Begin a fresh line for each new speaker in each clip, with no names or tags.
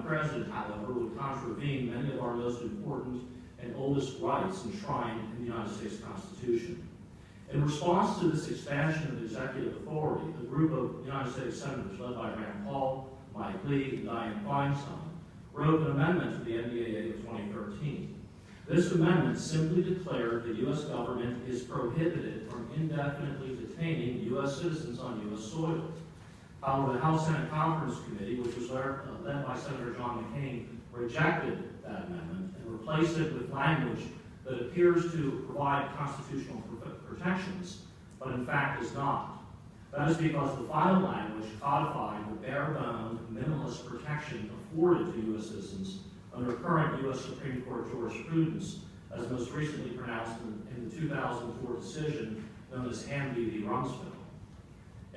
president, however, would contravene many of our most important and oldest rights enshrined in the United States Constitution. In response to this expansion of executive authority, a group of United States senators led by Rand Paul, Mike Lee, and Dianne Feinstein wrote an amendment to the NDAA of 2013. This amendment simply declared the U.S. government is prohibited from indefinitely detaining U.S. citizens on U.S. soil. However, the House Senate Conference Committee, which was led by Senator John McCain, rejected that amendment and replaced it with language that appears to provide constitutional protections, but in fact is not. That is because the final language codified the bare-boned, minimalist protection afforded to U.S. citizens under current U.S. Supreme Court jurisprudence, as most recently pronounced in the 2004 decision known as Hamby v. Rumsfeld.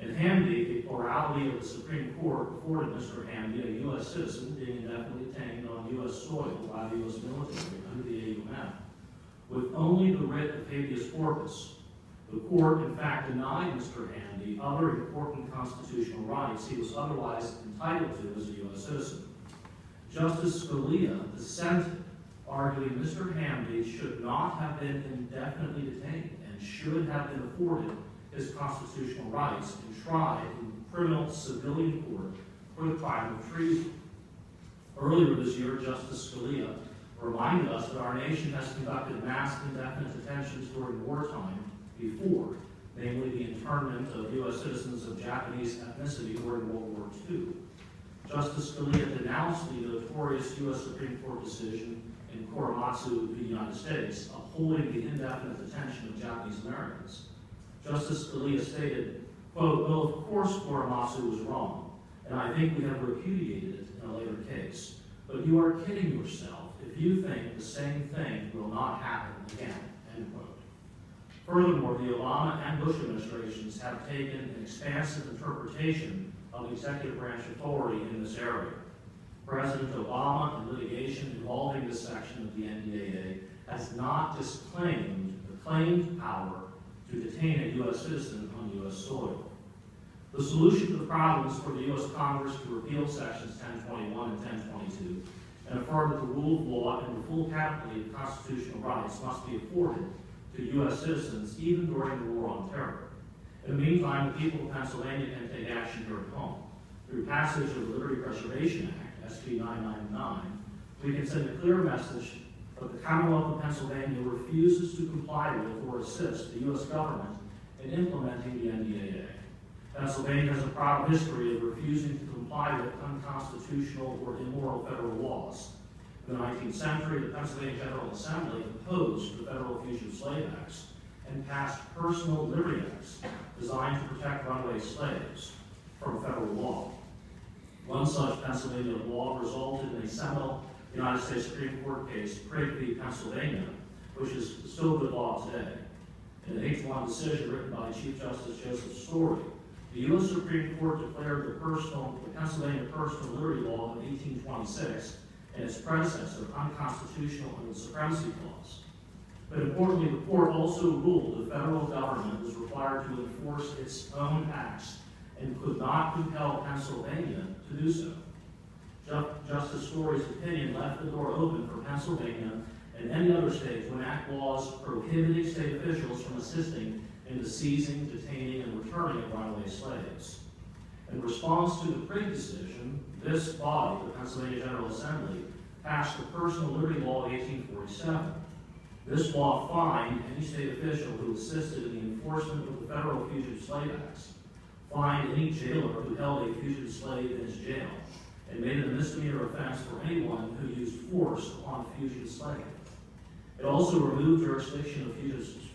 In Hamby, the plurality of the Supreme Court afforded Mr. Hamby, a U.S. citizen, being indefinitely detained on U.S. soil by the U.S. military under the AUMF, with only the writ of habeas corpus. The court, in fact, denied Mr. Hamby other important constitutional rights he was otherwise entitled to as a U.S. citizen. Justice Scalia dissented, arguing Mr. Hamby should not have been indefinitely detained and should have been afforded his constitutional rights and tried in criminal civilian court for the crime of treason. Earlier this year, Justice Scalia reminded us that our nation has conducted mass indefinite detentions during wartime before, namely the internment of U.S. citizens of Japanese ethnicity during World War II. Justice Scalia denounced the notorious U.S. Supreme Court decision in Korematsu v. United States upholding the indefinite detention of Japanese Americans. Justice Scalia stated, quote, "Well, of course Korematsu was wrong, and I think we have repudiated it in a later case. But you are kidding yourself if you think the same thing will not happen again," end quote. Furthermore, the Obama and Bush administrations have taken an expansive interpretation of executive branch authority in this area. President Obama, in litigation involving this section of the NDAA, has not disclaimed the claimed power to detain a U.S. citizen on U.S. soil. The solution to the problems for the U.S. Congress to repeal sections 1021 and 1022 and affirm that the rule of law and the full panoply of constitutional rights must be afforded to U.S. citizens even during the War on Terror. In the meantime, the people of Pennsylvania can take action here at home. Through passage of the Liberty Preservation Act SB999, we can send a clear message that the Commonwealth of Pennsylvania refuses to comply with or assist the U.S. government in implementing the NDAA. Pennsylvania has a proud history of refusing to comply with unconstitutional or immoral federal laws. In the 19th century, the Pennsylvania General Assembly opposed the Federal Fugitive Slave Acts and passed personal liberty acts designed to protect runaway slaves from federal law. One such Pennsylvania law resulted in a seminal United States Supreme Court case, Craig v. Pennsylvania, which is still good law today. In an 8-1 decision written by Chief Justice Joseph Story, the U.S. Supreme Court declared the Pennsylvania Personal Liberty Law of 1826 and its predecessor unconstitutional under the Supremacy Clause. But importantly, the court also ruled the federal government was required to enforce its own acts and could not compel Pennsylvania to do so. Justice Story's opinion left the door open for Pennsylvania and any other state to enact laws prohibiting state officials from assisting in the seizing, detaining, and returning of runaway slaves. In response to the Craig decision, this body, the Pennsylvania General Assembly, passed the Personal Liberty Law of 1847. This law fined any state official who assisted in the enforcement of the Federal Fugitive Slave Acts, fined any jailer who held a fugitive slave in his jail, and made it a misdemeanor offense for anyone who used force upon a fugitive slave. It also removed jurisdiction of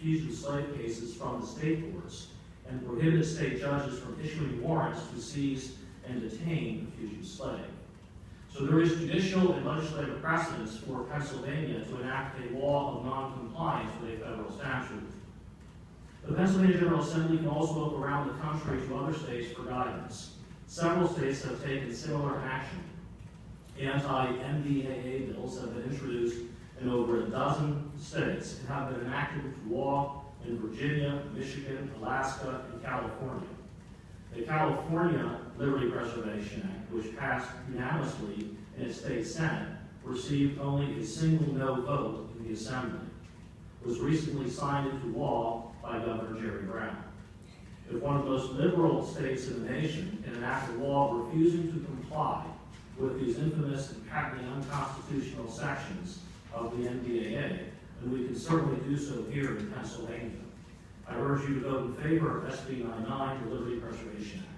fugitive slave cases from the state courts and prohibited state judges from issuing warrants to seize and detain a fugitive slave. So there is judicial and legislative precedence for Pennsylvania to enact a law of non-compliance with a federal statute. The Pennsylvania General Assembly can also look around the country to other states for guidance. Several states have taken similar action. Anti-NDAA bills have been introduced in over a dozen states and have been enacted into law in Virginia, Michigan, Alaska, and California. The California Liberty Preservation Act, which passed unanimously in its state Senate received only a single no vote in the Assembly, was recently signed into law by Governor Jerry Brown. If one of the most liberal states in the nation can enact a law refusing to comply with these infamous and patently unconstitutional sections of the NDAA, then we can certainly do so here in Pennsylvania. I urge you to vote in favor of SB999, the Liberty Preservation Act.